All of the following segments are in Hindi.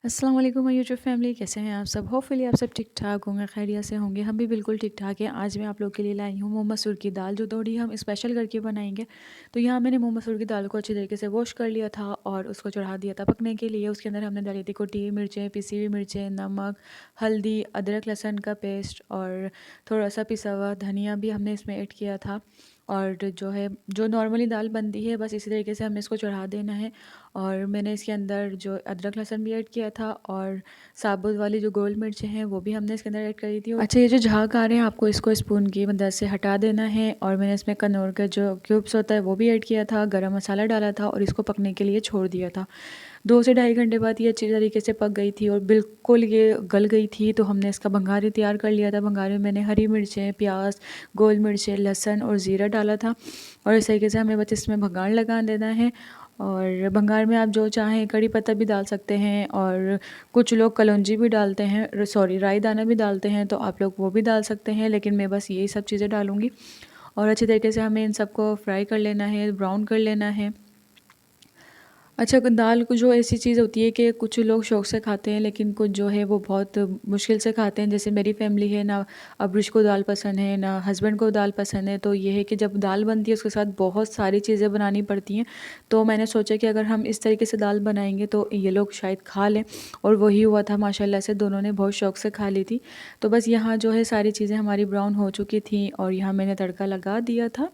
अस्सलाम वालेकुम माय यूट्यूब फैमिली, कैसे हैं आप सब। होपफुली आप सब ठीक ठाक होंगे, खैरियत से होंगे। हम भी बिल्कुल ठीक ठाक हैं। आज मैं आप लोग के लिए लाई हूँ मूंग मसूर की दाल, जो थोड़ी हम स्पेशल करके बनाएंगे। तो यहाँ मैंने मूंग मसूर की दाल को अच्छी तरीके से वॉश कर लिया था और उसको चढ़ा दिया था पकने के लिए। उसके अंदर हमने डाली थी कुटी मिर्चें, पिसी हुई मिर्चें, नमक, हल्दी, अदरक लहसुन का पेस्ट और थोड़ा सा पिसा हुआ धनिया भी हमने इसमें ऐड किया था। और जो है, जो नॉर्मली दाल बनती है बस इसी तरीके से हमें इसको चढ़ा देना है। और मैंने इसके अंदर जो अदरक लहसुन भी ऐड किया था और साबुत वाली जो गोल मिर्चें हैं वो भी हमने इसके अंदर ऐड करी थी। अच्छा, ये जो झाग आ रहे हैं आपको इसको स्पून की मदद से हटा देना है। और मैंने इसमें कनौर का जो क्यूब्स होता है वो भी ऐड किया था, गरम मसाला डाला था और इसको पकने के लिए छोड़ दिया था। 2 से ढाई घंटे बाद ये अच्छी तरीके से पक गई थी और बिल्कुल ये गल गई थी। तो हमने इसका भंगारी तैयार कर लिया था। भंगारे में मैंने हरी मिर्चें, प्याज, गोल मिर्चें, लहसुन और ज़ीरा डाला था। और इस तरीके से हमें बस इसमें भंगार लगा देना है। और भंगार में आप जो चाहें कड़ी पत्ता भी डाल सकते हैं और कुछ लोग कलौंजी भी डालते हैं, सॉरी राई दाना भी डालते हैं, तो आप लोग वो भी डाल सकते हैं। लेकिन मैं बस यही सब चीज़ें डालूँगी। और अच्छी तरीके से हमें इन सबको फ्राई कर लेना है, ब्राउन कर लेना है। अच्छा, दाल को जो ऐसी चीज़ होती है कि कुछ लोग शौक़ से खाते हैं, लेकिन कुछ जो है वो बहुत मुश्किल से खाते हैं। जैसे मेरी फैमिली है ना, अब्रुश को दाल पसंद है ना हस्बैंड को दाल पसंद है। तो ये है कि जब दाल बनती है उसके साथ बहुत सारी चीज़ें बनानी पड़ती हैं। तो मैंने सोचा कि अगर हम इस तरीके से दाल बनाएंगे तो ये लोग शायद खा लें। और वही हुआ था, माशाल्लाह से दोनों ने बहुत शौक़ से खा ली थी। तो बस यहाँ जो है सारी चीज़ें हमारी ब्राउन हो चुकी थी और यहाँ मैंने तड़का लगा दिया था।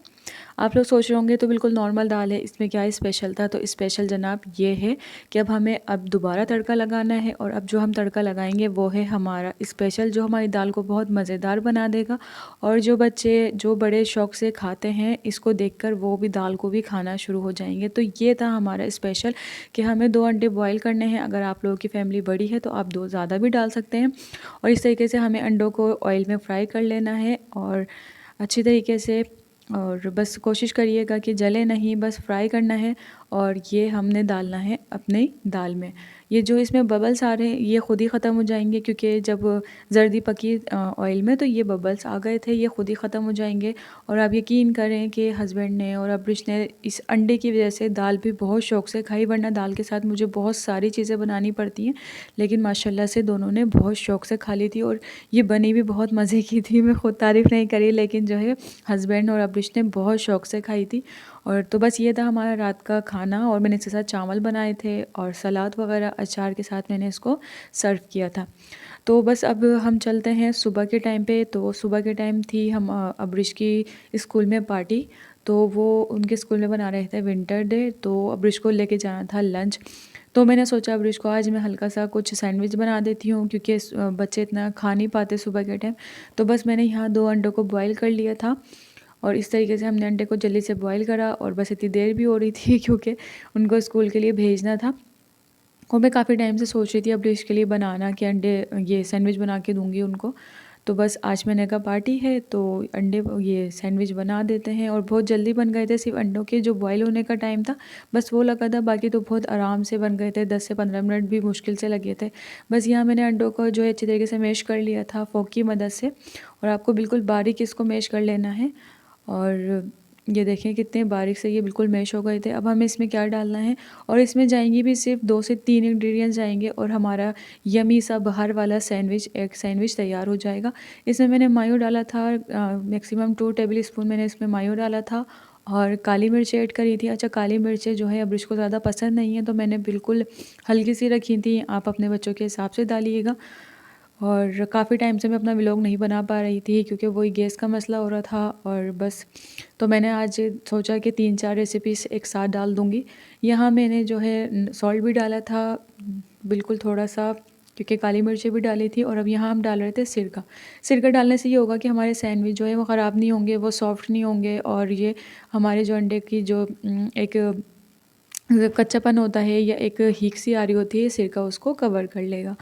आप लोग सोच रहे होंगे तो बिल्कुल नॉर्मल दाल है, इसमें क्या स्पेशल था। तो स्पेशल जनाब ये है कि अब हमें अब दोबारा तड़का लगाना है। और अब जो हम तड़का लगाएंगे वो है हमारा स्पेशल, जो हमारी दाल को बहुत मज़ेदार बना देगा। और जो बच्चे जो बड़े शौक़ से खाते हैं इसको देखकर वो भी दाल को भी खाना शुरू हो जाएंगे। तो ये था हमारा स्पेशल कि हमें 2 अंडे बॉईल करने हैं। अगर आप लोगों की फैमिली बड़ी है तो आप 2 ज़्यादा भी डाल सकते हैं। और इस तरीके से हमें अंडों को ऑयल में फ्राई कर लेना है और अच्छी तरीके से। और बस कोशिश करिएगा कि जले नहीं, बस फ्राई करना है। और ये हमने डालना है अपनी दाल में। ये जो इसमें बबल्स आ रहे हैं ये ख़ुद ही ख़त्म हो जाएंगे, क्योंकि जब जर्दी पकी ऑयल में तो ये बबल्स आ गए थे, ये ख़ुद ही ख़त्म हो जाएंगे। और आप यकीन करें कि हस्बैंड ने और अब्रिश ने इस अंडे की वजह से दाल भी बहुत शौक़ से खाई, वरना दाल के साथ मुझे बहुत सारी चीज़ें बनानी पड़ती हैं। लेकिन माशाल्लाह से दोनों ने बहुत शौक़ से खा ली थी और ये बनी भी बहुत मज़े की थी। मैं ख़ुद तारीफ़ नहीं करी, लेकिन जो है हस्बैंड और अब्रिश ने बहुत शौक़ से खाई थी। और तो बस ये था हमारा रात का खाना। और मैंने इसके साथ चावल बनाए थे और सलाद वगैरह अचार के साथ मैंने इसको सर्व किया था। तो बस अब हम चलते हैं सुबह के टाइम पे। तो सुबह के टाइम थी हम अब्रिश की स्कूल में पार्टी। तो वो उनके स्कूल में बना रहे थे विंटर डे, तो अब्रिश को लेके जाना था लंच। तो मैंने सोचा अब्रिश को आज मैं हल्का सा कुछ सैंडविच बना देती हूँ, क्योंकि बच्चे इतना खा नहीं पाते सुबह के टाइम। तो बस मैंने यहाँ 2 अंडों को बॉईल कर लिया था। और इस तरीके से हमने अंडे को जल्दी से बॉईल करा। और बस इतनी देर भी हो रही थी क्योंकि उनको स्कूल के लिए भेजना था। और मैं काफ़ी टाइम से सोच रही थी अब डिश के लिए बनाना कि अंडे ये सैंडविच बना के दूंगी उनको। तो बस आज मैंने कहा पार्टी है तो अंडे ये सैंडविच बना देते हैं। और बहुत जल्दी बन गए थे, सिर्फ अंडों के जो बॉईल होने का टाइम था बस वो लगा था, बाकी तो बहुत आराम से बन गए थे। 10 से 15 मिनट भी मुश्किल से लगे थे। बस यहाँ मैंने अंडों को जो है अच्छी तरीके से मैश कर लिया था फोक की मदद से। और आपको बिल्कुल बारीक इसको मैश कर लेना है। और ये देखें कितने बारीक से ये बिल्कुल मैश हो गए थे। अब हमें इसमें क्या डालना है, और इसमें जाएंगी भी सिर्फ 2 से 3 इंग्रेडिएंट्स जाएंगे और हमारा यमी सा बाहर वाला सैंडविच, एक सैंडविच तैयार हो जाएगा। इसमें मैंने मायो डाला था, मैक्सिमम 2 टेबल स्पून मैंने इसमें मायो डाला था। और काली मिर्च ऐड करी थी। अच्छा, काली मिर्चें जो है अब्रिश को ज़्यादा पसंद नहीं है, तो मैंने बिल्कुल हल्की सी रखी थी। आप अपने बच्चों के हिसाब से डालिएगा। और काफ़ी टाइम से मैं अपना व्लॉग नहीं बना पा रही थी, क्योंकि वही गैस का मसला हो रहा था। और बस तो मैंने आज सोचा कि 3-4 रेसिपीज़ एक साथ डाल दूँगी। यहाँ मैंने जो है सॉल्ट भी डाला था, बिल्कुल थोड़ा सा, क्योंकि काली मिर्चें भी डाली थी। और अब यहाँ हम डाल रहे थे सिरका। सिरका डालने से ये होगा कि हमारे सैंडविच जो है वो ख़राब नहीं होंगे, वो सॉफ्ट नहीं होंगे। और ये हमारे जो अंडे की जो एक कच्चापन होता है या एक हीक सी आ रही होती है, सिरका उसको कवर कर लेगा।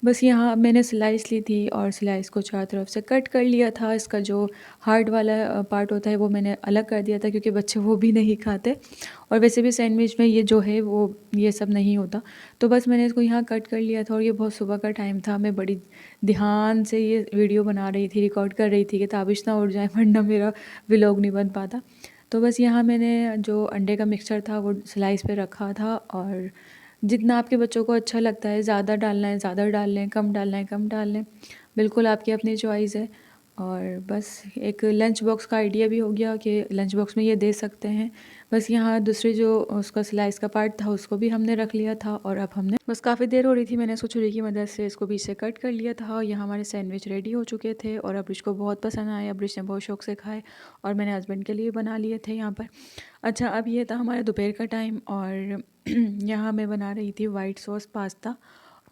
बस यहाँ मैंने स्लाइस ली थी और स्लाइस को चारों तरफ से कट कर लिया था। इसका जो हार्ड वाला पार्ट होता है वो मैंने अलग कर दिया था, क्योंकि बच्चे वो भी नहीं खाते। और वैसे भी सैंडविच में ये जो है वो ये सब नहीं होता। तो बस मैंने इसको यहाँ कट कर लिया था। और ये बहुत सुबह का टाइम था, मैं बड़ी ध्यान से ये वीडियो बना रही थी, रिकॉर्ड कर रही थी कि ताबिश ना उड़ जाए, वरना मेरा व्लॉग नहीं बन पाता। तो बस यहाँ मैंने जो अंडे का मिक्सचर था वो स्लाइस पे रखा था। और जितना आपके बच्चों को अच्छा लगता है, ज़्यादा डालना है ज़्यादा डाल लें, कम डालना है कम डाल लें, बिल्कुल आपकी अपनी चॉइस है। और बस एक लंच बॉक्स का आइडिया भी हो गया कि लंच बॉक्स में ये दे सकते हैं। बस यहाँ दूसरी जो उसका स्लाइस का पार्ट था उसको भी हमने रख लिया था, और अब हमने बस काफ़ी देर हो रही थी, मैंने इसको छुरी की मदद से इसको बीच से कट कर लिया था। और यहाँ हमारे सैंडविच रेडी हो चुके थे और अब्रिश को बहुत पसंद आए, अब्रिश ने बहुत शौक से खाए और मैंने हस्बैंड के लिए बना लिए थे यहाँ पर। अच्छा, अब ये था हमारा दोपहर का टाइम और यहाँ मैं बना रही थी वाइट सॉस पास्ता।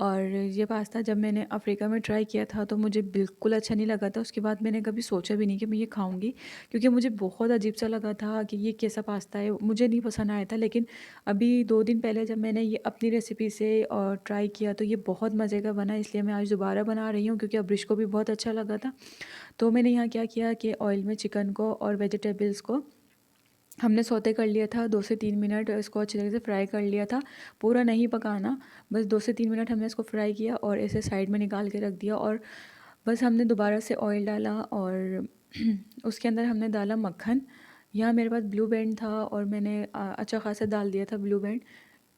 और ये पास्ता जब मैंने अफ्रीका में ट्राई किया था तो मुझे बिल्कुल अच्छा नहीं लगा था। उसके बाद मैंने कभी सोचा भी नहीं कि मैं ये खाऊंगी, क्योंकि मुझे बहुत अजीब सा लगा था कि ये कैसा पास्ता है, मुझे नहीं पसंद आया था। लेकिन अभी 2 दिन पहले जब मैंने ये अपनी रेसिपी से और ट्राई किया तो ये बहुत मज़े का बना, इसलिए मैं आज दोबारा बना रही हूँ क्योंकि अब्रिश को भी बहुत अच्छा लगा था। तो मैंने यहाँ क्या किया कि ऑयल में चिकन को और वेजिटेबल्स को हमने सौते कर लिया था। 2 से 3 मिनट इसको अच्छी तरह से फ्राई कर लिया था, पूरा नहीं पकाना, बस 2 से 3 मिनट हमने इसको फ्राई किया और इसे साइड में निकाल के रख दिया। और बस हमने दोबारा से ऑयल डाला और उसके अंदर हमने डाला मक्खन। यहाँ मेरे पास ब्लू बैंड था और मैंने अच्छा खासा डाल दिया था ब्लू बैंड,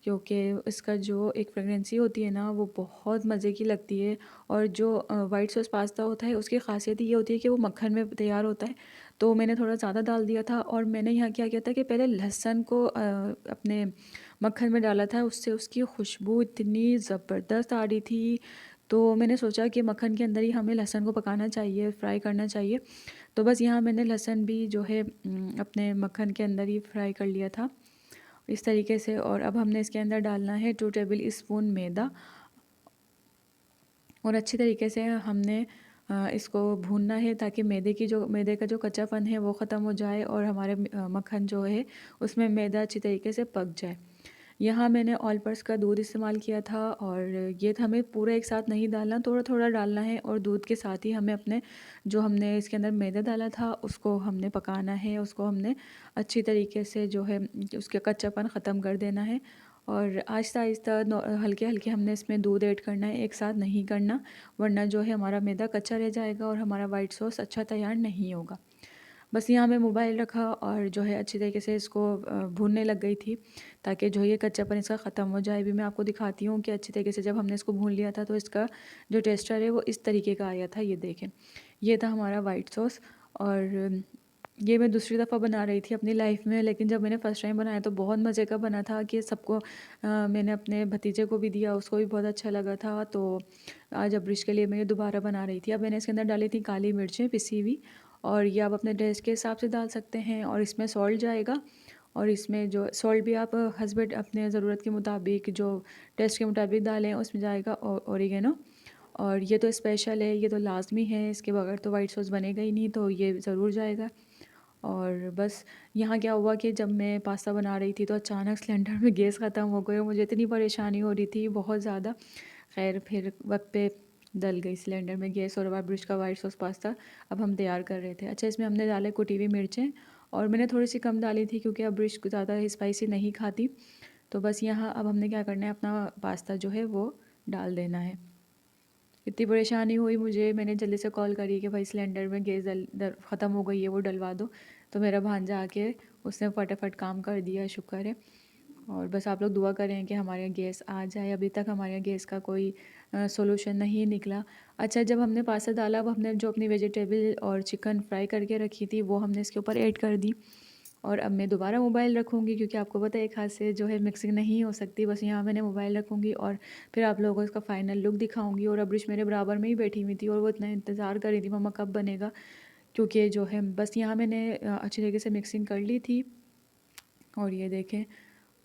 क्योंकि इसका जो एक फ्रेगनेंसी होती है ना वो बहुत मज़े की लगती है। और जो वाइट सॉस पास्ता होता है उसकी खासियत ये होती है कि वो मक्खन में तैयार होता है। तो मैंने थोड़ा ज़्यादा डाल दिया था और मैंने यहाँ क्या किया था कि पहले लहसुन को अपने मक्खन में डाला था, उससे उसकी खुशबू इतनी ज़बरदस्त आ रही थी। तो मैंने सोचा कि मक्खन के अंदर ही हमें लहसुन को पकाना चाहिए, फ्राई करना चाहिए। तो बस यहाँ मैंने लहसुन भी जो है अपने मक्खन के अंदर ही फ्राई कर लिया था इस तरीके से। और अब हमने इसके अंदर डालना है 2 टेबल स्पून मैदा और अच्छी तरीके से हमने इसको भूनना है ताकि मैदे का जो कच्चापन है वो ख़त्म हो जाए और हमारे मक्खन जो है उसमें मैदा अच्छी तरीके से पक जाए। यहाँ मैंने ऑल पर्स का दूध इस्तेमाल किया था और ये था, हमें पूरा एक साथ नहीं डालना, थोड़ा थोड़ा डालना है और दूध के साथ ही हमें अपने जो हमने इसके अंदर मैदा डाला था उसको हमने पकाना है, उसको हमने अच्छी तरीके से जो है उसका कच्चापन ख़त्म कर देना है। और आहिस्ता आहिस्ता हल्के हल्के हमने इसमें दूध ऐड करना है, एक साथ नहीं करना, वरना जो है हमारा मैदा कच्चा रह जाएगा और हमारा वाइट सॉस अच्छा तैयार नहीं होगा। बस यहाँ मैं मोबाइल रखा और जो है अच्छी तरीके से इसको भूनने लग गई थी ताकि जो ये कच्चापन इसका ख़त्म हो जाए। भी मैं आपको दिखाती हूँ कि अच्छी तरीके से जब हमने इसको भून लिया था तो इसका जो टेक्सचर है वो इस तरीके का आया था। ये देखें, ये था हमारा वाइट सॉस। और ये मैं दूसरी दफ़ा बना रही थी अपनी लाइफ में, लेकिन जब मैंने फ़र्स्ट टाइम बनाया तो बहुत मज़े का बना था कि सबको मैंने अपने भतीजे को भी दिया, उसको भी बहुत अच्छा लगा था। तो आज अब्रिश के लिए मैं ये दोबारा बना रही थी। अब मैंने इसके अंदर डाली थी काली मिर्चें पिसी हुई, और ये आप अपने टेस्ट के हिसाब से डाल सकते हैं। और इसमें सॉल्ट जाएगा, और इसमें जो सॉल्ट भी आप हस्बैंड अपने ज़रूरत के मुताबिक जो टेस्ट के मुताबिक डालें, उसमें जाएगा ओरिगेनो। और ये तो स्पेशल है, ये तो लाजमी है, इसके बगैर तो वाइट सॉस बनेगा ही नहीं, तो ये ज़रूर जाएगा। और बस यहाँ क्या हुआ कि जब मैं पास्ता बना रही थी तो अचानक सिलेंडर में गैस ख़त्म हो गई और मुझे इतनी परेशानी हो रही थी बहुत ज़्यादा। खैर फिर वक्त पे डल गई सिलेंडर में गैस, और अब ब्रिश का वाइट सॉस पास्ता अब हम तैयार कर रहे थे। अच्छा, इसमें हमने डाले कुटी हुई मिर्चें, और मैंने थोड़ी सी कम डाली थी क्योंकि अब ब्रिश ज़्यादा स्पाइसी नहीं खाती। तो बस यहाँ अब हमने क्या करना है, अपना पास्ता जो है वो डाल देना है। इतनी परेशानी हुई मुझे, मैंने जल्दी से कॉल करी कि भाई सिलेंडर में गैस ख़त्म हो गई है, वो डलवा दो। तो मेरा भांजा आके उसने फटाफट काम कर दिया, शुक्र है। और बस आप लोग दुआ करें कि हमारे यहाँ गैस आ जाए। अभी तक हमारे यहाँ गैस का कोई सॉल्यूशन नहीं निकला। अच्छा, जब हमने पास्ता डाला, अब हमने जो अपनी वेजिटेबल और चिकन फ्राई करके रखी थी वो हमने इसके ऊपर ऐड कर दी। और अब मैं दोबारा मोबाइल रखूँगी क्योंकि आपको पता है एक हाथ से जो है मिक्सिंग नहीं हो सकती। बस यहाँ मैंने मोबाइल रखूँगी और फिर आप लोगों को इसका फ़ाइनल लुक दिखाऊँगी। और अब्रिश मेरे बराबर में ही बैठी हुई थी और वो इतना इंतज़ार कर रही थी मम्मा कब बनेगा, क्योंकि जो है बस यहाँ मैंने अच्छी तरीके से मिक्सिंग कर ली थी। और ये देखें,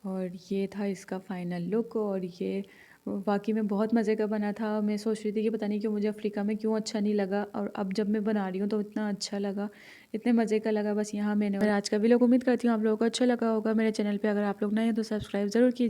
और ये था इसका फ़ाइनल लुक। और ये वाकई में बहुत मज़े का बना था। मैं सोच रही थी कि पता नहीं क्यों मुझे अफ्रीका में क्यों अच्छा नहीं लगा, और अब जब मैं बना रही हूँ तो इतना अच्छा लगा, इतने मज़े का लगा। बस यहाँ मैंने, और आज का भी लोग, उम्मीद करती हूँ आप लोगों को अच्छा लगा होगा। मेरे चैनल पे अगर आप लोग नए हैं तो सब्सक्राइब ज़रूर कीजिए।